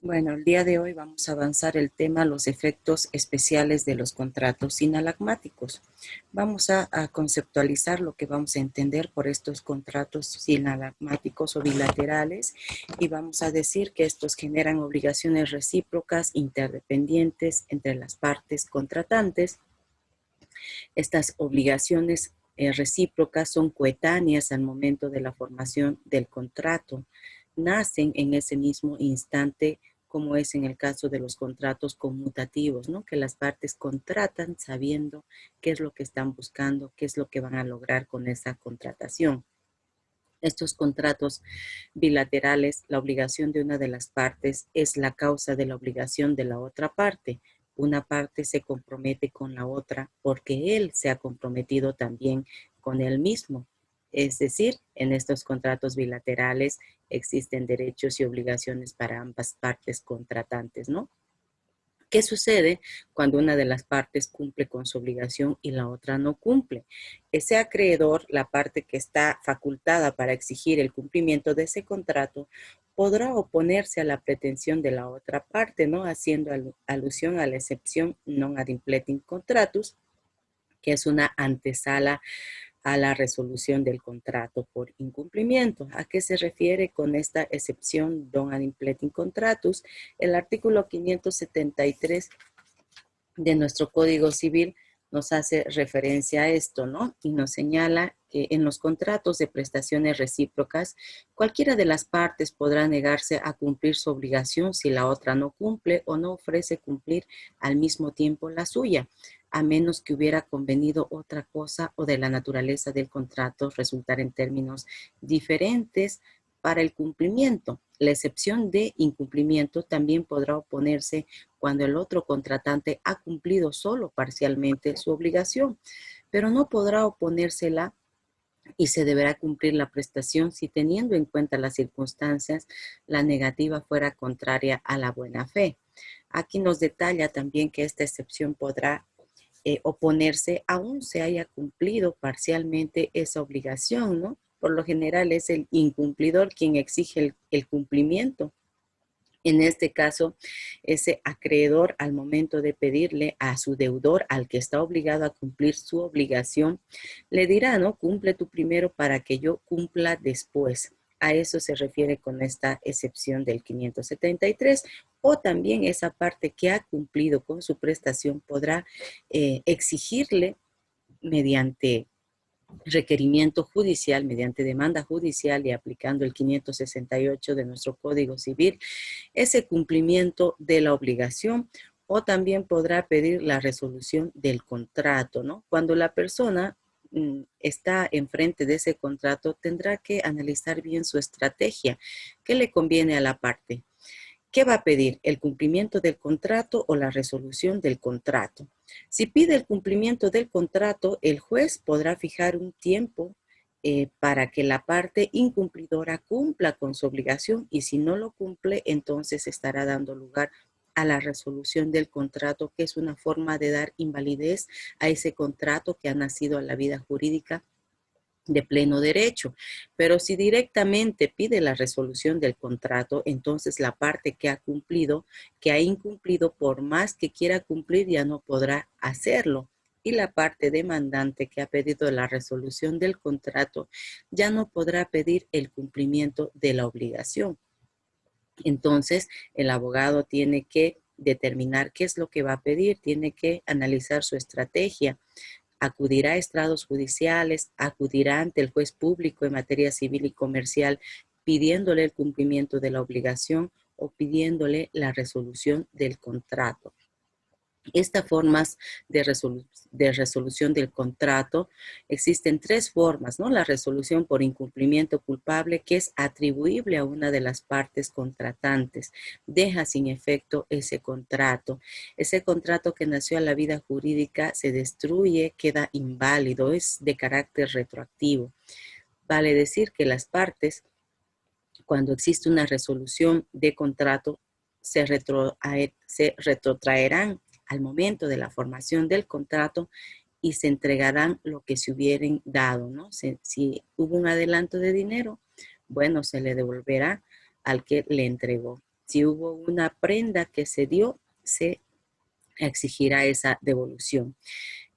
Bueno, el día de hoy vamos a avanzar el tema los efectos especiales de los contratos sinalagmáticos. Vamos a conceptualizar lo que vamos a entender por estos contratos sinalagmáticos o bilaterales y vamos a decir que estos generan obligaciones recíprocas interdependientes entre las partes contratantes. Estas obligaciones recíprocas son coetáneas al momento de la formación del contrato. Nacen en ese mismo instante, como es en el caso de los contratos conmutativos, ¿no? Que las partes contratan sabiendo qué es lo que están buscando, qué es lo que van a lograr con esa contratación. Estos contratos bilaterales, la obligación de una de las partes es la causa de la obligación de la otra parte. Una parte se compromete con la otra porque él se ha comprometido también con él mismo. Es decir, en estos contratos bilaterales existen derechos y obligaciones para ambas partes contratantes, ¿no? ¿Qué sucede cuando una de las partes cumple con su obligación y la otra no cumple? Ese acreedor, la parte que está facultada para exigir el cumplimiento de ese contrato, podrá oponerse a la pretensión de la otra parte, ¿no? Haciendo alusión a la excepción non ad impletim contratus, que es una antesala a la resolución del contrato por incumplimiento. ¿A qué se refiere con esta excepción non ad impletim contratus? El artículo 573 de nuestro Código Civil nos hace referencia a esto, ¿no? Y nos señala que en los contratos de prestaciones recíprocas, cualquiera de las partes podrá negarse a cumplir su obligación si la otra no cumple o no ofrece cumplir al mismo tiempo la suya, a menos que hubiera convenido otra cosa o de la naturaleza del contrato resultar en términos diferentes para el cumplimiento. La excepción de incumplimiento también podrá oponerse cuando el otro contratante ha cumplido solo parcialmente su obligación, pero no podrá oponérsela y se deberá cumplir la prestación si, teniendo en cuenta las circunstancias, la negativa fuera contraria a la buena fe. Aquí nos detalla también que esta excepción podrá oponerse aún se haya cumplido parcialmente esa obligación, ¿no? Por lo general es el incumplidor quien exige el cumplimiento. En este caso, ese acreedor al momento de pedirle a su deudor, al que está obligado a cumplir su obligación, le dirá, ¿no? Cumple tú primero para que yo cumpla después. A eso se refiere con esta excepción del 573. O también esa parte que ha cumplido con su prestación podrá exigirle mediante requerimiento judicial, mediante demanda judicial y aplicando el 568 de nuestro Código Civil, ese cumplimiento de la obligación, o también podrá pedir la resolución del contrato, ¿no? Cuando la persona está enfrente de ese contrato, tendrá que analizar bien su estrategia, qué le conviene a la parte. ¿Qué va a pedir? ¿El cumplimiento del contrato o la resolución del contrato? Si pide el cumplimiento del contrato, el juez podrá fijar un tiempo para que la parte incumplidora cumpla con su obligación, y si no lo cumple, entonces estará dando lugar a la resolución del contrato, que es una forma de dar invalidez a ese contrato que ha nacido a la vida jurídica de pleno derecho. Pero si directamente pide la resolución del contrato, entonces la parte que ha cumplido, que ha incumplido, por más que quiera cumplir, ya no podrá hacerlo. Y la parte demandante que ha pedido la resolución del contrato ya no podrá pedir el cumplimiento de la obligación. Entonces, el abogado tiene que determinar qué es lo que va a pedir, tiene que analizar su estrategia, acudirá a estrados judiciales, acudirá ante el juez público en materia civil y comercial pidiéndole el cumplimiento de la obligación o pidiéndole la resolución del contrato. Estas formas de resolución del contrato, existen tres formas, ¿no? La resolución por incumplimiento culpable, que es atribuible a una de las partes contratantes, deja sin efecto ese contrato. Ese contrato que nació a la vida jurídica se destruye, queda inválido, es de carácter retroactivo. Vale decir que las partes, cuando existe una resolución de contrato, se retrotraerán al momento de la formación del contrato y se entregarán lo que se hubieran dado, ¿no? Si hubo un adelanto de dinero, bueno, se le devolverá al que le entregó. Si hubo una prenda que se dio, se exigirá esa devolución.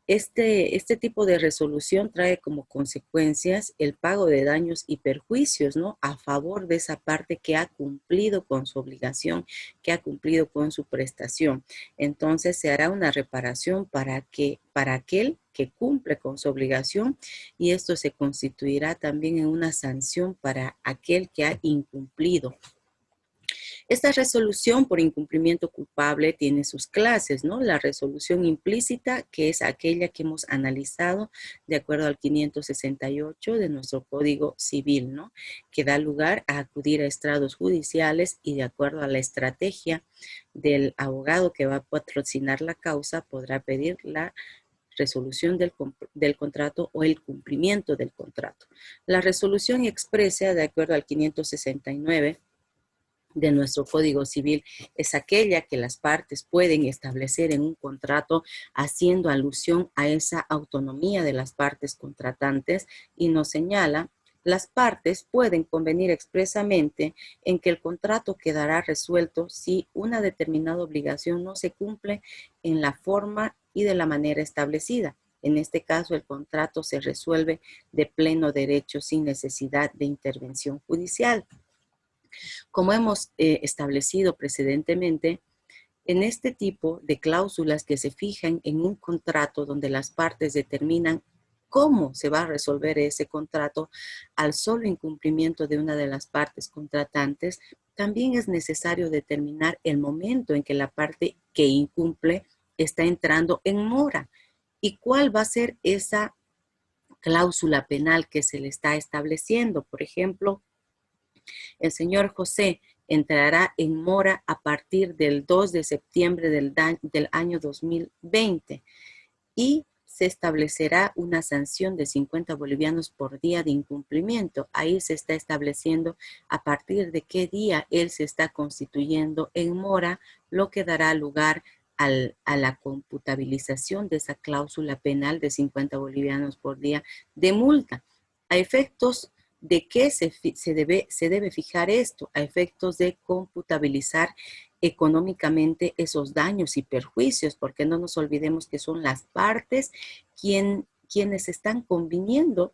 Este tipo de resolución trae como consecuencias el pago de daños y perjuicios, ¿no? A favor de esa parte que ha cumplido con su obligación, que ha cumplido con su prestación. Entonces se hará una reparación para aquel que cumple con su obligación, y esto se constituirá también en una sanción para aquel que ha incumplido. Esta resolución por incumplimiento culpable tiene sus clases, ¿no? La resolución implícita, que es aquella que hemos analizado de acuerdo al 568 de nuestro Código Civil, ¿no? Que da lugar a acudir a estrados judiciales y de acuerdo a la estrategia del abogado que va a patrocinar la causa, podrá pedir la resolución del contrato o el cumplimiento del contrato. La resolución expresa, de acuerdo al 569, de nuestro Código Civil, es aquella que las partes pueden establecer en un contrato haciendo alusión a esa autonomía de las partes contratantes, y nos señala: las partes pueden convenir expresamente en que el contrato quedará resuelto si una determinada obligación no se cumple en la forma y de la manera establecida. En este caso, el contrato se resuelve de pleno derecho sin necesidad de intervención judicial. Como hemos establecido precedentemente, en este tipo de cláusulas que se fijan en un contrato donde las partes determinan cómo se va a resolver ese contrato al solo incumplimiento de una de las partes contratantes, también es necesario determinar el momento en que la parte que incumple está entrando en mora y cuál va a ser esa cláusula penal que se le está estableciendo. Por ejemplo, el señor José entrará en mora a partir del 2 de septiembre del año 2020 y se establecerá una sanción de 50 bolivianos por día de incumplimiento. Ahí se está estableciendo a partir de qué día él se está constituyendo en mora, lo que dará lugar a la computabilización de esa cláusula penal de 50 bolivianos por día de multa. A efectos de qué se debe fijar esto, a efectos de computabilizar económicamente esos daños y perjuicios, porque no nos olvidemos que son las partes quienes están conviniendo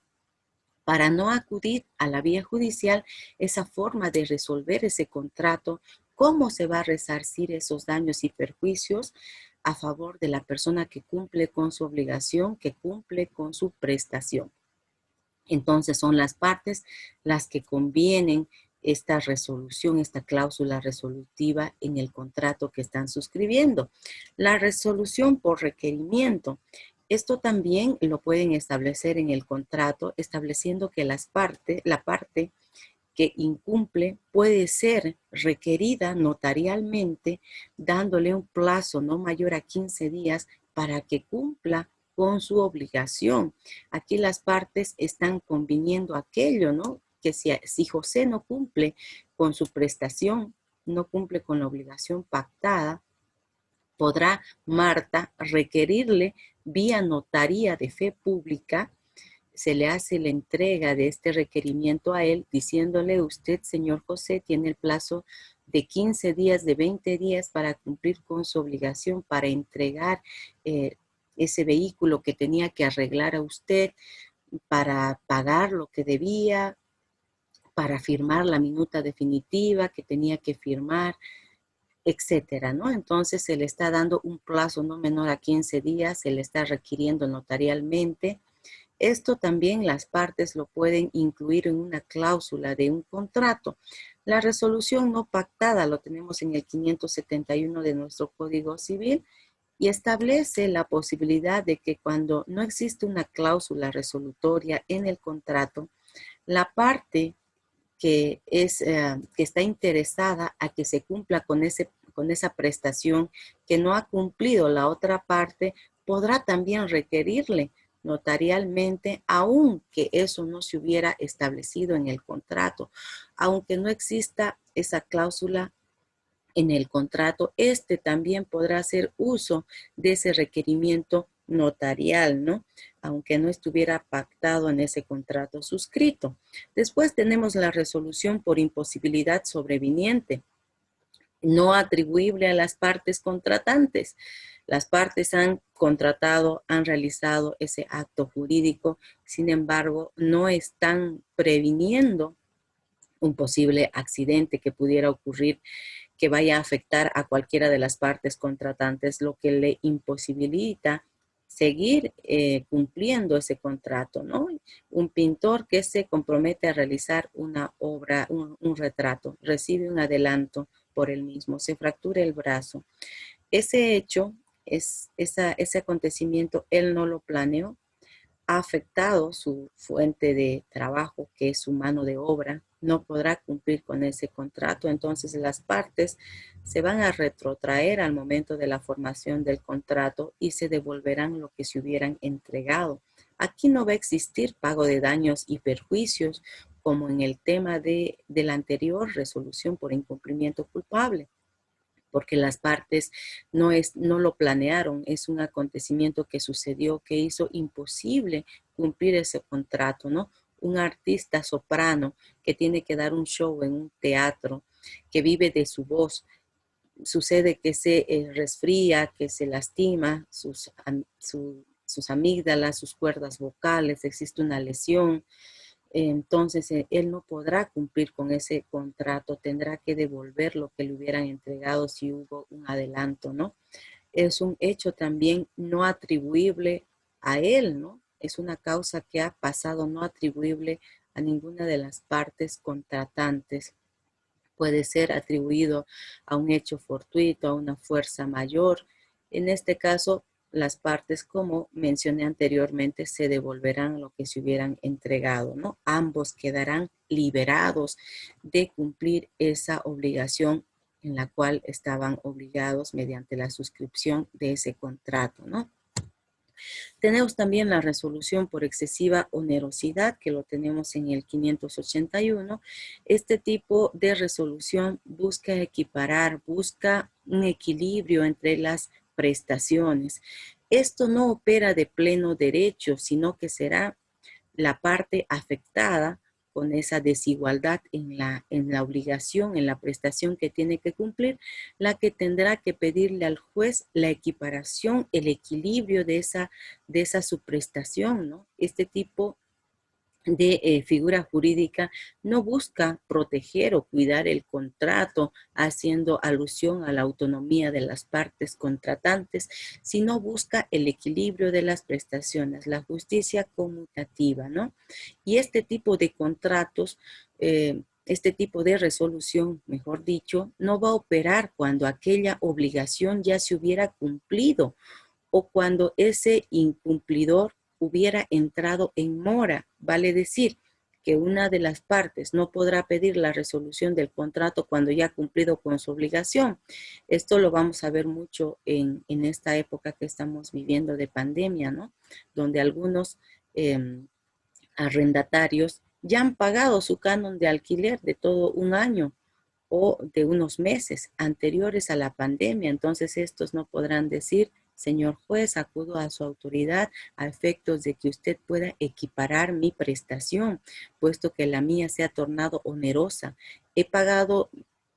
para no acudir a la vía judicial esa forma de resolver ese contrato, cómo se va a resarcir esos daños y perjuicios a favor de la persona que cumple con su obligación, que cumple con su prestación. Entonces son las partes las que convienen esta resolución, esta cláusula resolutiva en el contrato que están suscribiendo. La resolución por requerimiento. Esto también lo pueden establecer en el contrato, estableciendo que la parte que incumple puede ser requerida notarialmente, dándole un plazo no mayor a 15 días para que cumpla con su obligación. Aquí las partes están conviniendo aquello, ¿no? Que si José no cumple con su prestación, no cumple con la obligación pactada, podrá Marta requerirle vía notaría de fe pública. Se le hace la entrega de este requerimiento a él, diciéndole: usted, señor José, tiene el plazo de 15 días, de 20 días para cumplir con su obligación, para entregar ese vehículo que tenía que arreglar a usted, para pagar lo que debía, para firmar la minuta definitiva que tenía que firmar, etcétera, ¿no? Entonces se le está dando un plazo no menor a 15 días, se le está requiriendo notarialmente. Esto también las partes lo pueden incluir en una cláusula de un contrato. La resolución no pactada lo tenemos en el 571 de nuestro Código Civil y establece la posibilidad de que cuando no existe una cláusula resolutoria en el contrato, la parte que está interesada a que se cumpla con esa prestación que no ha cumplido la otra parte, podrá también requerirle notarialmente, aunque eso no se hubiera establecido en el contrato, aunque no exista esa cláusula en el contrato, también podrá hacer uso de ese requerimiento notarial, ¿no? Aunque no estuviera pactado en ese contrato suscrito. Después tenemos la resolución por imposibilidad sobreviniente. no atribuible a las partes contratantes. Las partes han contratado, han realizado ese acto jurídico, sin embargo, no están previniendo un posible accidente que pudiera ocurrir que vaya a afectar a cualquiera de las partes contratantes, lo que le imposibilita seguir cumpliendo ese contrato, ¿no? Un pintor que se compromete a realizar una obra, un retrato, recibe un adelanto por el mismo, se fractura el brazo. Ese hecho, ese acontecimiento, él no lo planeó, ha afectado su fuente de trabajo, que es su mano de obra, no podrá cumplir con ese contrato. Entonces las partes se van a retrotraer al momento de la formación del contrato y se devolverán lo que se hubieran entregado. Aquí no va a existir pago de daños y perjuicios como en el tema de la anterior resolución por incumplimiento culpable, porque las partes no lo planearon, es un acontecimiento que sucedió que hizo imposible cumplir ese contrato, ¿no? Un artista soprano que tiene que dar un show en un teatro, que vive de su voz, sucede que se resfría, que se lastima sus amígdalas, sus cuerdas vocales, existe una lesión, entonces él no podrá cumplir con ese contrato, tendrá que devolver lo que le hubieran entregado si hubo un adelanto, ¿no? Es un hecho también no atribuible a él, ¿no? Es una causa que ha pasado no atribuible a ninguna de las partes contratantes. Puede ser atribuido a un hecho fortuito, a una fuerza mayor. En este caso, las partes, como mencioné anteriormente, se devolverán lo que se hubieran entregado, ¿no? Ambos quedarán liberados de cumplir esa obligación en la cual estaban obligados mediante la suscripción de ese contrato, ¿no? Tenemos también la resolución por excesiva onerosidad, que lo tenemos en el 581. Este tipo de resolución busca equiparar, busca un equilibrio entre las prestaciones. Esto no opera de pleno derecho, sino que será la parte afectada con esa desigualdad en la obligación, en la prestación que tiene que cumplir, la que tendrá que pedirle al juez la equiparación, el equilibrio de esa subprestación, ¿no? Este tipo de figura jurídica no busca proteger o cuidar el contrato haciendo alusión a la autonomía de las partes contratantes, sino busca el equilibrio de las prestaciones, la justicia conmutativa, ¿no? Y este tipo de contratos, este tipo de resolución, mejor dicho, no va a operar cuando aquella obligación ya se hubiera cumplido o cuando ese incumplidor hubiera entrado en mora, vale decir que una de las partes no podrá pedir la resolución del contrato cuando ya ha cumplido con su obligación. Esto lo vamos a ver mucho en esta época que estamos viviendo de pandemia, ¿no? Donde algunos arrendatarios ya han pagado su canon de alquiler de todo un año o de unos meses anteriores a la pandemia. Entonces estos no podrán decir, señor juez, acudo a su autoridad a efectos de que usted pueda equiparar mi prestación, puesto que la mía se ha tornado onerosa. He pagado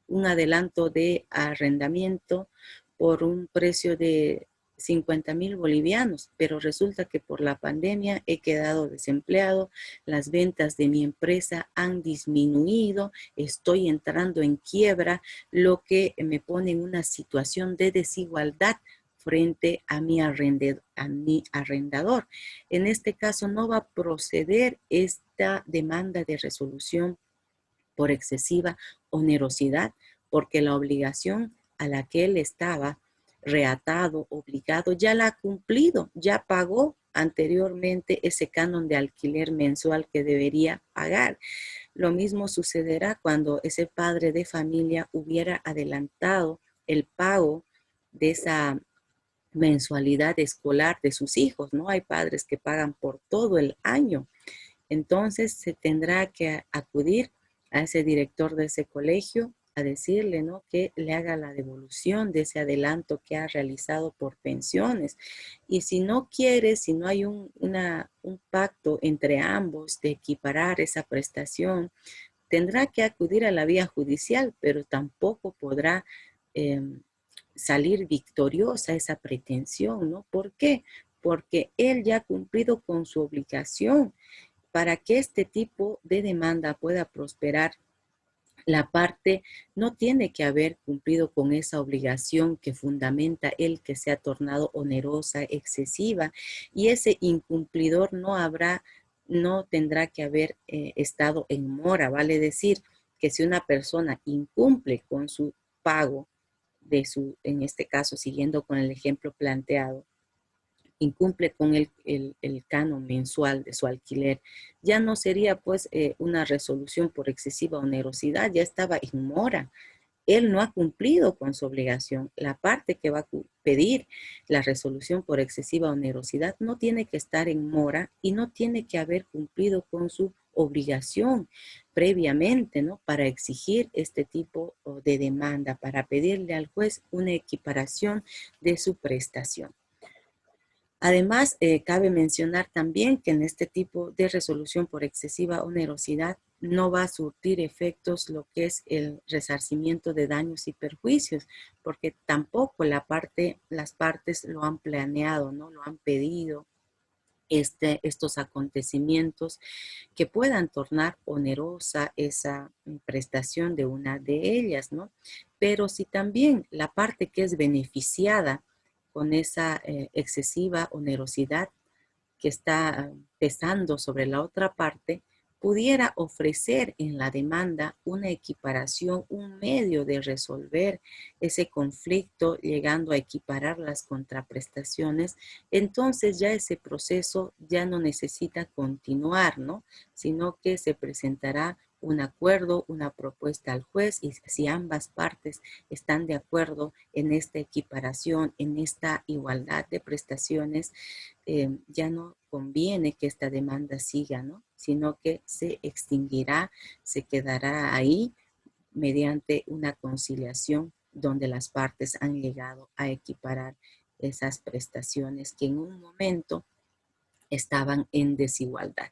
un adelanto de arrendamiento por un precio de 50,000 bolivianos, pero resulta que por la pandemia he quedado desempleado, las ventas de mi empresa han disminuido, estoy entrando en quiebra, lo que me pone en una situación de desigualdad frente a mi arrendador. En este caso no va a proceder esta demanda de resolución por excesiva onerosidad, porque la obligación a la que él estaba reatado, obligado, ya la ha cumplido, ya pagó anteriormente ese canon de alquiler mensual que debería pagar. Lo mismo sucederá cuando ese padre de familia hubiera adelantado el pago de esa mensualidad escolar de sus hijos, ¿no? Hay padres que pagan por todo el año. Entonces se tendrá que acudir a ese director de ese colegio a decirle, ¿no?, que le haga la devolución de ese adelanto que ha realizado por pensiones. Y si no quiere, si no hay un pacto entre ambos de equiparar esa prestación, tendrá que acudir a la vía judicial, pero tampoco podrá salir victoriosa esa pretensión, ¿no? ¿Por qué? Porque él ya ha cumplido con su obligación. Para que este tipo de demanda pueda prosperar, la parte no tiene que haber cumplido con esa obligación que fundamenta el que se ha tornado onerosa, excesiva, y ese incumplidor no tendrá que haber estado en mora. Vale decir que si una persona incumple con su pago en este caso, siguiendo con el ejemplo planteado, incumple con el canon mensual de su alquiler, ya no sería pues una resolución por excesiva onerosidad, ya estaba en mora. Él no ha cumplido con su obligación. La parte que va a pedir la resolución por excesiva onerosidad no tiene que estar en mora y no tiene que haber cumplido con su obligación previamente, ¿no? Para exigir este tipo de demanda, para pedirle al juez una equiparación de su prestación. Además, cabe mencionar también que en este tipo de resolución por excesiva onerosidad no va a surtir efectos lo que es el resarcimiento de daños y perjuicios, porque tampoco las partes lo han planeado, ¿no? Lo han pedido, estos acontecimientos que puedan tornar onerosa esa prestación de una de ellas, ¿no? Pero si también la parte que es beneficiada con esa excesiva onerosidad que está pesando sobre la otra parte, pudiera ofrecer en la demanda una equiparación, un medio de resolver ese conflicto, llegando a equiparar las contraprestaciones, entonces ya ese proceso ya no necesita continuar, ¿no? Sino que se presentará un acuerdo, una propuesta al juez, y si ambas partes están de acuerdo en esta equiparación, en esta igualdad de prestaciones, ya no conviene que esta demanda siga, ¿no? Sino que se extinguirá, se quedará ahí mediante una conciliación donde las partes han llegado a equiparar esas prestaciones que en un momento estaban en desigualdad.